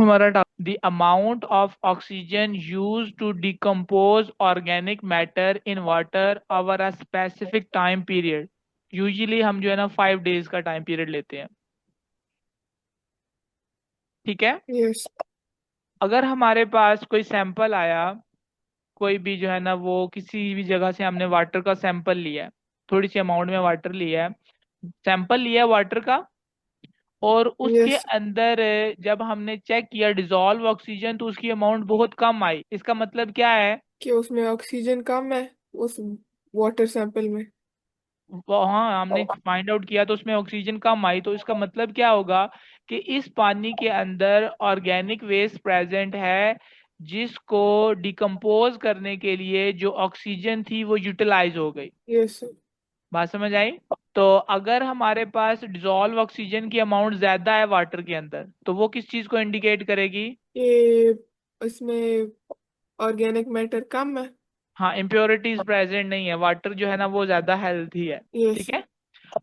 हमारा the amount of oxygen use to decompose organic matter in water over a specific time period. Usually हम जो है ना 5 days का टाइम पीरियड लेते हैं। ठीक है। यस। अगर हमारे पास कोई सैंपल आया, कोई भी जो है ना वो किसी भी जगह से हमने वाटर का सैंपल लिया है, थोड़ी सी अमाउंट में वाटर लिया है, सैंपल लिया है वाटर का, और उसके यस अंदर जब हमने चेक किया डिजॉल्व ऑक्सीजन तो उसकी अमाउंट बहुत कम आई। इसका मतलब क्या है? कि उसमें ऑक्सीजन कम है उस वाटर सैंपल में। वहाँ हमने फाइंड आउट किया तो उसमें ऑक्सीजन कम आई, तो इसका मतलब क्या होगा कि इस पानी के अंदर ऑर्गेनिक वेस्ट प्रेजेंट है, जिसको डिकम्पोज करने के लिए जो ऑक्सीजन थी वो यूटिलाइज हो गई। यस। बात समझ आई? तो अगर हमारे पास डिजॉल्व ऑक्सीजन की अमाउंट ज्यादा है वाटर के अंदर तो वो किस चीज को इंडिकेट करेगी? ये इसमें ऑर्गेनिक मैटर कम है। हाँ, इम्प्योरिटीज प्रेजेंट नहीं है, वाटर जो है ना वो ज्यादा हेल्थी है। यस। ठीक है।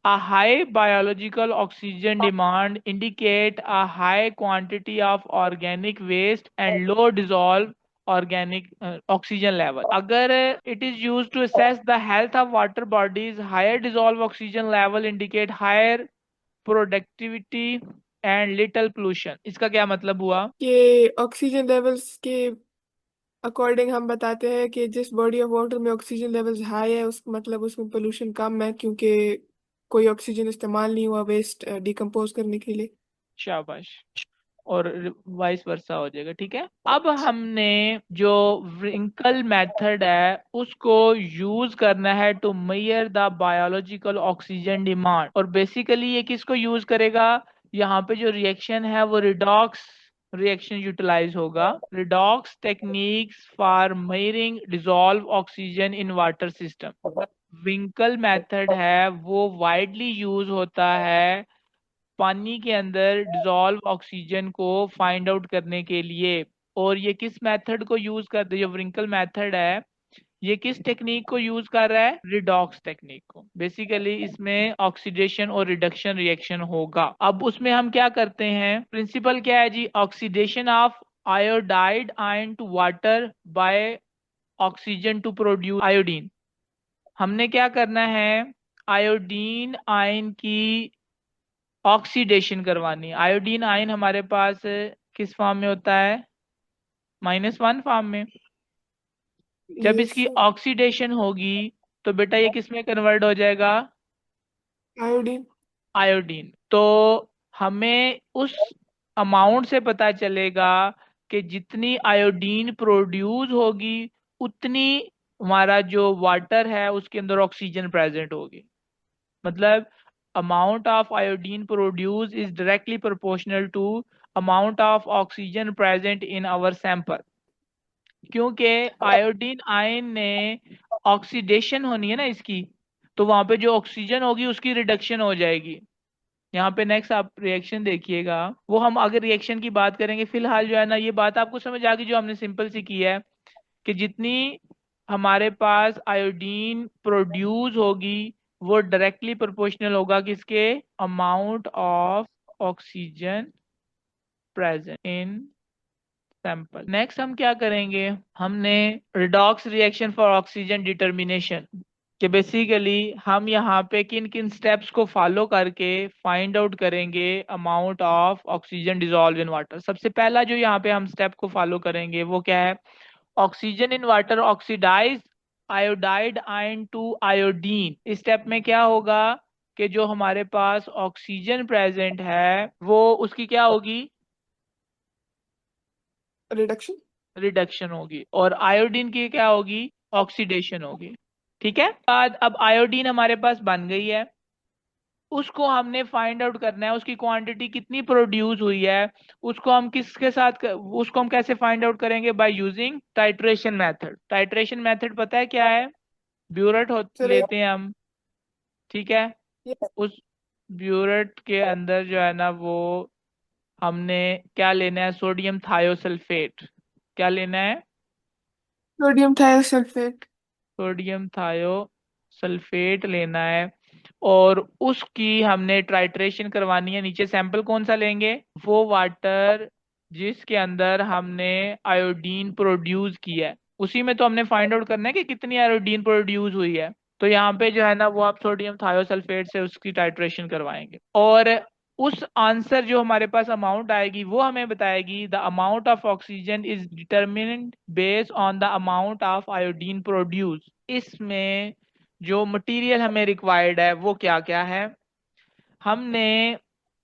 A high biological oxygen demand indicate a high quantity of organic waste and low dissolved organic oxygen level. अगर it is used to assess the health of water bodies, higher dissolved oxygen level indicate higher productivity and little pollution। इसका क्या मतलब हुआ? ये oxygen levels के according हम बताते हैं कि जिस बॉडी ऑफ वाटर में ऑक्सीजन लेवल्स हाई है उस मतलब उसमें पोल्यूशन कम है, क्योंकि कोई ऑक्सीजन इस्तेमाल नहीं हुआ वेस्ट डिकम्पोज करने के लिए। शाबाश। और वाइस वर्सा हो जाएगा। ठीक है। अब हमने जो व्रिंकल मेथड है उसको यूज करना है to measure the biological oxygen demand. और बेसिकली ये किसको यूज करेगा? यहाँ पे जो रिएक्शन है वो रिडॉक्स रिएक्शन यूटिलाइज होगा। Redox techniques for measuring dissolve oxygen in water system. Winkler method है वो वाइडली यूज होता है पानी के अंदर डिसॉल्व ऑक्सीजन को फाइंड आउट करने के लिए। और ये किस मेथड को यूज कर जो व्रिंकल मेथड है ये किस टेक्निक को यूज कर रहा है? रिडॉक्स टेक्निक को। बेसिकली इसमें ऑक्सीडेशन और रिडक्शन रिएक्शन होगा। अब उसमें हम क्या करते हैं? प्रिंसिपल क्या है जी? Oxidation of iodide ion to water by oxygen to produce iodine. हमने क्या करना है? आयोडीन आयन की ऑक्सीडेशन करवानी है। आयोडीन आयन हमारे पास किस फॉर्म में होता है? -1 फॉर्म में। जब यस। इसकी ऑक्सीडेशन होगी तो बेटा ये किस में कन्वर्ट हो जाएगा? आयोडीन। आयोडीन। तो हमें उस अमाउंट से पता चलेगा कि जितनी आयोडीन प्रोड्यूस होगी उतनी हमारा जो वाटर है उसके अंदर ऑक्सीजन प्रेजेंट होगी। मतलब amount of iodine produced is directly proportional to amount of oxygen present in our sample। क्योंकि आयोडीन आयन ने ऑक्सीडेशन होनी है ना इसकी, तो वहां पे जो ऑक्सीजन होगी उसकी रिडक्शन हो जाएगी। यहाँ पे नेक्स्ट आप रिएक्शन देखिएगा, वो हम अगर रिएक्शन की बात करेंगे। फिलहाल जो है ना ये बात आपको समझ आ गई जो हमने सिंपल सी की है कि जितनी हमारे पास आयोडीन प्रोड्यूस होगी वो डायरेक्टली प्रोपोर्शनल होगा किसके? Amount of oxygen present in sample. Next हम क्या करेंगे? हमने redox reaction for oxygen determination कि बेसिकली हम यहाँ पे किन किन स्टेप्स को फॉलो करके फाइंड आउट करेंगे amount of oxygen dissolve in water. सबसे पहला जो यहाँ पे हम स्टेप को फॉलो करेंगे वो क्या है? Oxygen in water oxidize iodide ion to iodine. इस स्टेप में क्या होगा कि जो हमारे पास ऑक्सीजन प्रेजेंट है वो उसकी क्या होगी? रिडक्शन। रिडक्शन होगी। और आयोडीन की क्या होगी? ऑक्सीडेशन होगी। ठीक है। बाद अब आयोडीन हमारे पास बन गई है, उसको हमने फाइंड आउट करना है उसकी क्वांटिटी कितनी प्रोड्यूस हुई है। उसको हम किसके साथ उसको हम कैसे फाइंड आउट करेंगे? By using titration method. Titration method पता है क्या है? ब्यूरेट चलेगा। लेते हैं हम। ठीक है। उस ब्यूरेट के अंदर जो है ना वो हमने क्या लेना है? Sodium thiosulphate. क्या लेना है? Sodium thiosulphate. सोडियम थायोसल्फेट लेना है। और उसकी हमने ट्राइट्रेशन करवानी है। नीचे सैंपल कौन सा लेंगे? वो वाटर जिसके अंदर हमने आयोडीन प्रोड्यूस किया है, उसी में तो हमने फाइंड आउट करना है कि कितनी आयोडीन प्रोड्यूस हुई है। तो यहाँ पे जो है ना वो आप सोडियम थायोसल्फेट से उसकी टाइट्रेशन करवाएंगे, और उस आंसर जो हमारे पास अमाउंट आएगी वो हमें बताएगी the amount of oxygen is determined based on the amount of iodine produce. इसमें जो मटेरियल हमें रिक्वायर्ड है वो क्या क्या है। हमने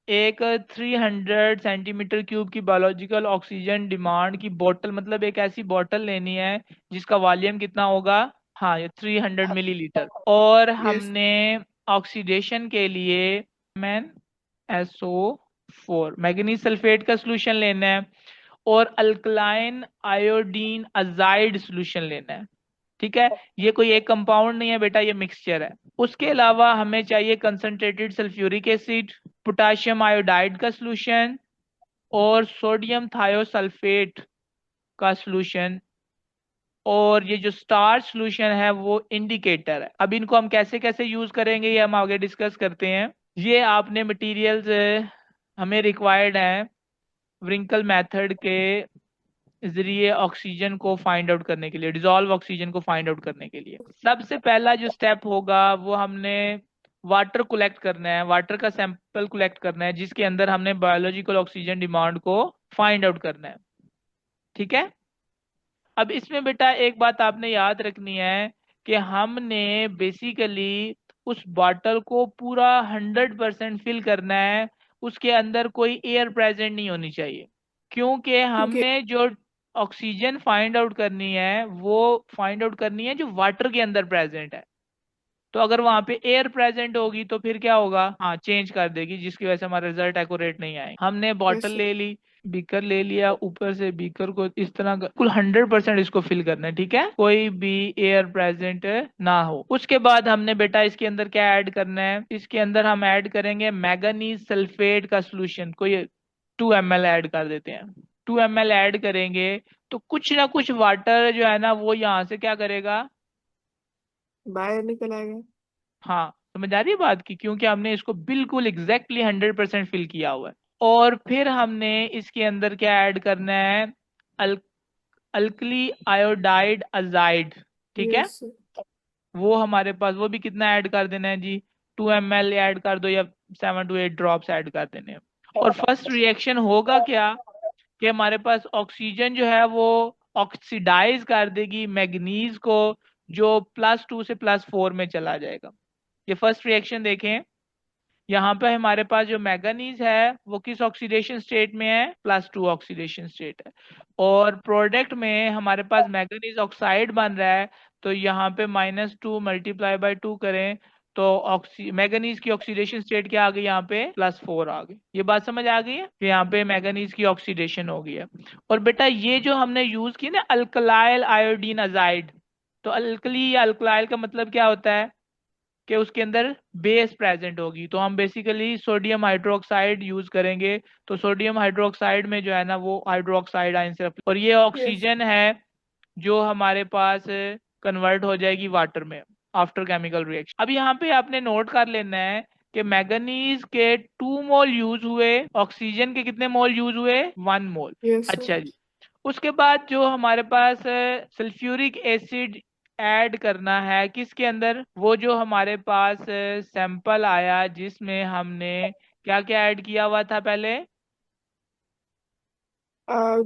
एक 300 सेंटीमीटर क्यूब की बायोलॉजिकल ऑक्सीजन डिमांड की बोतल, मतलब एक ऐसी बोतल लेनी है जिसका वॉल्यूम कितना होगा, हाँ ये 300 मिलीलीटर। और यस। हमने ऑक्सीडेशन के लिए MnSO4 मैग्नीज सल्फेट का सोल्यूशन लेना है, और अल्कलाइन आयोडीन अजाइड सोल्यूशन लेना है। ठीक है, ये कोई एक कंपाउंड नहीं है बेटा, ये मिक्सचर है। उसके अलावा हमें चाहिए concentrated sulphuric acid, potassium iodide का सॉल्यूशन, और सोडियम थायोसल्फेट का सॉल्यूशन। और ये जो स्टार्च सॉल्यूशन है वो इंडिकेटर है। अब इनको हम कैसे कैसे यूज करेंगे ये हम आगे डिस्कस करते हैं। ये आपने मटेरियल्स हमें रिक्वायर्ड हैं व्रिंकल मेथड के जरिए ऑक्सीजन को फाइंड आउट करने के लिए, डिजॉल्व ऑक्सीजन को फाइंड आउट करने के लिए। सबसे पहला जो स्टेप होगा वो हमने वाटर कलेक्ट करना है, वाटर का सैंपल कलेक्ट करना है जिसके अंदर हमने बायोलॉजिकल ऑक्सीजन डिमांड को फाइंड आउट करना है। ठीक है, अब इसमें बेटा एक बात आपने याद रखनी है कि हमने बेसिकली उस बॉटल को पूरा 100% फिल करना है, उसके अंदर कोई एयर प्रेजेंट नहीं होनी चाहिए, क्योंकि क्योंकि हमने जो ऑक्सीजन फाइंड आउट करनी है वो फाइंड आउट करनी है जो वाटर के अंदर प्रेजेंट है। तो अगर वहां पे एयर प्रेजेंट होगी तो फिर क्या होगा, हाँ चेंज कर देगी, जिसकी वजह से हमारा रिजल्ट एक्यूरेट नहीं आएगा। हमने बॉटल यस। ले ली, बीकर ले लिया, ऊपर से बीकर को इस तरह कुल 100% इसको फिल करना है। ठीक है, कोई भी एयर प्रेजेंट ना हो। उसके बाद हमने बेटा इसके अंदर क्या ऐड करना है, इसके अंदर हम ऐड करेंगे मैंगनीज सल्फेट का सोल्यूशन, कोई 2 ml ऐड कर देते हैं। 2 ml ऐड करेंगे तो कुछ ना कुछ वाटर जो है ना वो यहाँ से क्या करेगा, बाहर निकल आएगा। हाँ समझ आ रही है बात की, क्योंकि हमने इसको बिल्कुल एग्जैक्टली 100% फिल किया हुआ है। और फिर हमने इसके अंदर क्या ऐड करना है, अल, अल्कली आयोडाइड अजाइड। ठीक है, यस। वो हमारे पास वो भी कितना ऐड कर देना है जी, 2 ml ऐड कर दो या 7 to 8 ड्रॉप्स ऐड कर देने हैं। और फर्स्ट रिएक्शन होगा क्या कि हमारे पास ऑक्सीजन जो है वो ऑक्सीडाइज कर देगी मैग्नीज को, जो +2 से +4 में चला जाएगा। ये फर्स्ट रिएक्शन देखें, यहाँ पे हमारे पास जो मैंगनीज है वो किस ऑक्सीडेशन स्टेट में है, +2 ऑक्सीडेशन स्टेट है। और प्रोडक्ट में हमारे पास मैंगनीज ऑक्साइड बन रहा है, तो यहाँ पे -2 मल्टीप्लाई बाय 2 करें तो ऑक्सी मैंगनीज की ऑक्सीडेशन स्टेट क्या आ गई, यहाँ पे +4 आ गई। ये बात समझ आ गई है कि यहाँ पे मैंगनीज की ऑक्सीडेशन हो गई है। और बेटा ये जो हमने यूज की ना अल्कलाइल आयोडीन अजाइड, तो अल्कली या अल्कलाइल का मतलब क्या होता है कि उसके अंदर बेस प्रेजेंट होगी, तो हम बेसिकली सोडियम हाइड्रोक्साइड यूज करेंगे। तो सोडियम हाइड्रोक्साइड में जो है ना वो हाइड्रोक्साइड आयन से और ये यस। ऑक्सीजन है जो हमारे पास कन्वर्ट हो जाएगी वाटर में आफ्टर केमिकल रिएक्शन। अब यहाँ पे आपने नोट कर लेना है कि मैंगनीज के 2 मोल यूज हुए, ऑक्सीजन के कितने मोल यूज हुए, 1 मोल। यस। अच्छा जी, उसके बाद जो हमारे पास सल्फ्यूरिक एसिड ऐड करना है किसके अंदर, वो जो हमारे पास सैंपल आया जिसमें हमने क्या क्या ऐड किया हुआ था पहले,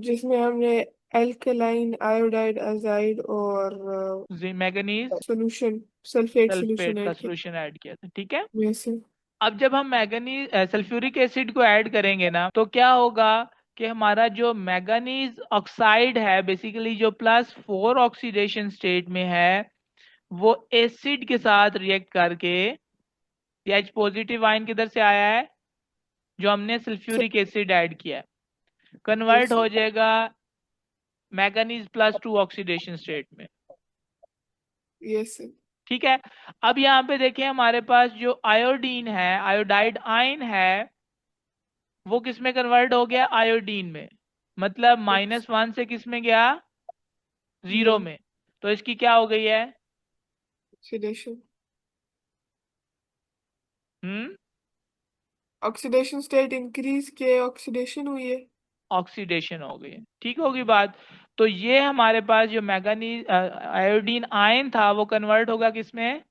जिसमें हमने एल्कलाइन आयोडाइड अजाइड और manganese solution sulphate solution sulphate का ऐड किया। सोल्यूशन ऐड किया था। ठीक है, यस। अब जब हम मैंगनीज सल्फ्यूरिक एसिड को ऐड करेंगे ना तो क्या होगा कि हमारा जो मैंगनीज ऑक्साइड है बेसिकली जो +4 ऑक्सीडेशन स्टेट में है, वो एसिड के साथ रिएक्ट करके, ये H पॉजिटिव आयन किधर से आया है, जो हमने सल्फ्यूरिक एसिड ऐड किया है, कन्वर्ट यस। हो जाएगा मैंगनीज +2 ऑक्सीडेशन स्टेट में। यस। ठीक है, अब यहाँ पे देखें हमारे पास जो आयोडीन है, आयोडाइड आयन है, वो किस में कन्वर्ट हो गया, आयोडीन में। मतलब -1 से किस में गया, 0 जीरो। में। तो इसकी क्या हो गई है, ऑक्सीडेशन। हम्म, ऑक्सीडेशन स्टेट इंक्रीज के ऑक्सीडेशन हुई है। ऑक्सीडेशन हो गई है। ठीक होगी बात। तो ये हमारे पास जो मैंगनीज आयोडीन आयन था वो कन्वर्ट होगा किसमें?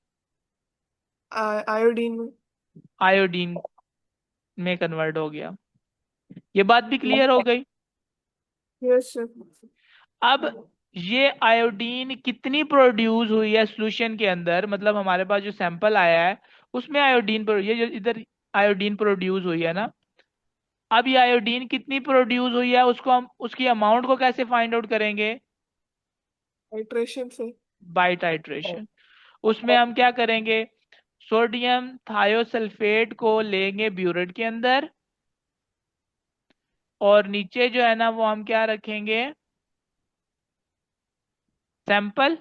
आयोडीन में। आयोडीन में कन्वर्ट हो गया। ये बात भी क्लियर हो गई। Yes sir. अब ये आयोडीन कितनी प्रोड्यूस हुई है सॉल्यूशन के अंदर, मतलब हमारे पास जो सैंपल आया है उसमें आयोडीन ये जो इधर आयोडीन प्रोड्यूस हुई है ना, अब ये आयोडीन कितनी प्रोड्यूस हुई है उसको हम उसकी अमाउंट को कैसे फाइंड आउट करेंगे? हाइड्रेशन से। By titration. उसमें हम क्या करेंगे? सोडियम थायोसल्फेट को लेंगे ब्यूरेट के अंदर, और नीचे जो है ना वो हम क्या रखेंगे? सैंपल।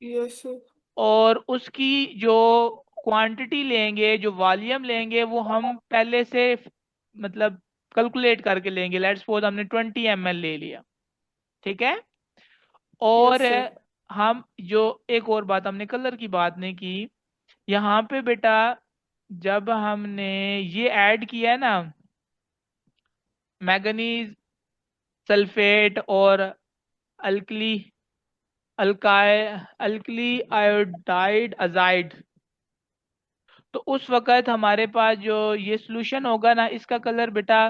Yes sir. और उसकी जो क्वांटिटी लेंगे, जो वॉल्यूम लेंगे, वो हम पहले से मतलब कैलकुलेट करके लेंगे। लेट्स सपोज हमने 20 ml ले लिया। ठीक है। और यस सर। हम जो एक और बात हमने कलर की बात नहीं की यहाँ पे बेटा, जब हमने ये ऐड किया है ना मैंगनीज सल्फेट और अल्कली अल्काय अल्कली आयोडाइड अजाइड, तो उस वक्त हमारे पास जो ये सॉल्यूशन होगा ना इसका कलर बेटा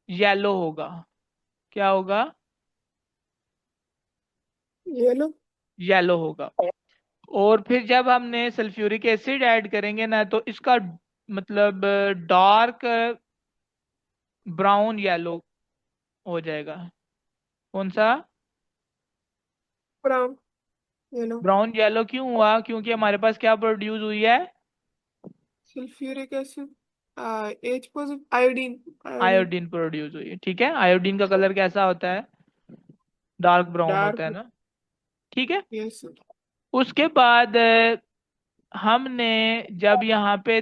येलो होगा। क्या होगा? ये लो। येलो होगा। और फिर जब हमने सल्फ्यूरिक एसिड ऐड करेंगे ना तो इसका मतलब डार्क ब्राउन येलो हो जाएगा। कौन सा? ब्राउन। ये लो। ब्राउन येलो क्यों हुआ? क्योंकि हमारे पास क्या प्रोड्यूस हुई है? Sulphuric acid. H positive iodine. Iodine. Iodine produce हुई है। ठीक है, आयोडीन का कलर कैसा होता है? डार्क ब्राउन होता है डार्क। ना। ठीक है। Yes sir. उसके बाद हमने जब यहाँ पे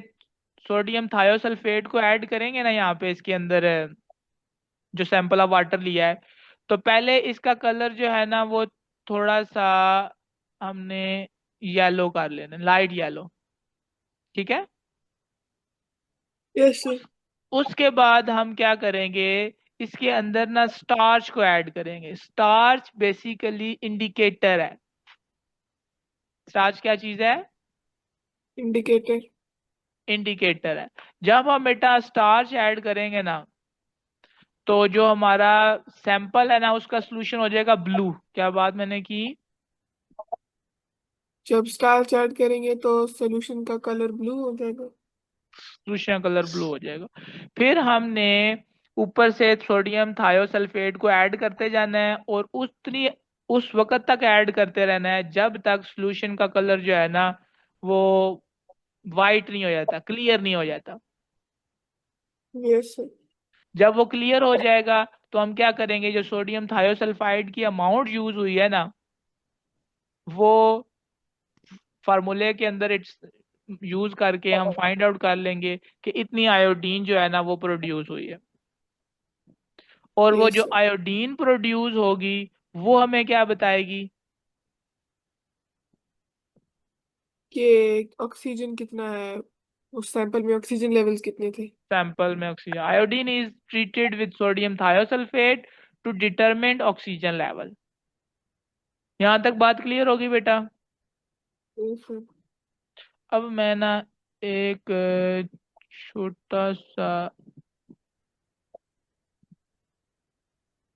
सोडियम थायोसल्फेट को ऐड करेंगे ना यहाँ पे इसके अंदर जो सैंपल ऑफ वाटर लिया है, तो पहले इसका कलर जो है ना वो थोड़ा सा हमने येलो कर लेना, लाइट येलो। ठीक है। Yes sir. उसके बाद हम क्या करेंगे? इसके अंदर ना स्टार्च को ऐड करेंगे। स्टार्च बेसिकली इंडिकेटर है। स्टार्च क्या चीज है? इंडिकेटर। इंडिकेटर है। जब हम बेटा स्टार्च ऐड करेंगे ना तो जो हमारा सैंपल है ना उसका सॉल्यूशन हो जाएगा ब्लू। क्या बात मैंने की? जब स्टार ऐड करेंगे तो सॉल्यूशन का कलर ब्लू हो जाएगा। सॉल्यूशन कलर ब्लू हो जाएगा। फिर हमने ऊपर से सोडियम थायोसल्फेट को ऐड करते जाना है और उतनी उस वक्त तक ऐड करते रहना है जब तक सॉल्यूशन का कलर जो है ना वो वाइट नहीं हो जाता, क्लियर नहीं हो जाता। Yes sir. जब वो क्लियर हो जाएगा तो हम क्या करेंगे? जो सोडियम थायोसल्फाइड की अमाउंट यूज हुई है ना वो फार्मूले के अंदर इट्स यूज करके हम फाइंड आउट कर लेंगे कि इतनी आयोडीन जो है ना वो प्रोड्यूस हुई है। और वो यस जो सर। आयोडीन प्रोड्यूस होगी वो हमें क्या बताएगी? कि ऑक्सीजन कितना है, उस सैंपल में ऑक्सीजन लेवल्स कितने थे। सैंपल में oxygen, iodine is treated with sodium thiosulphate to determine oxygen level. यहाँ तक बात क्लियर होगी बेटा? Yes sir. अब मैं ना एक छोटा सा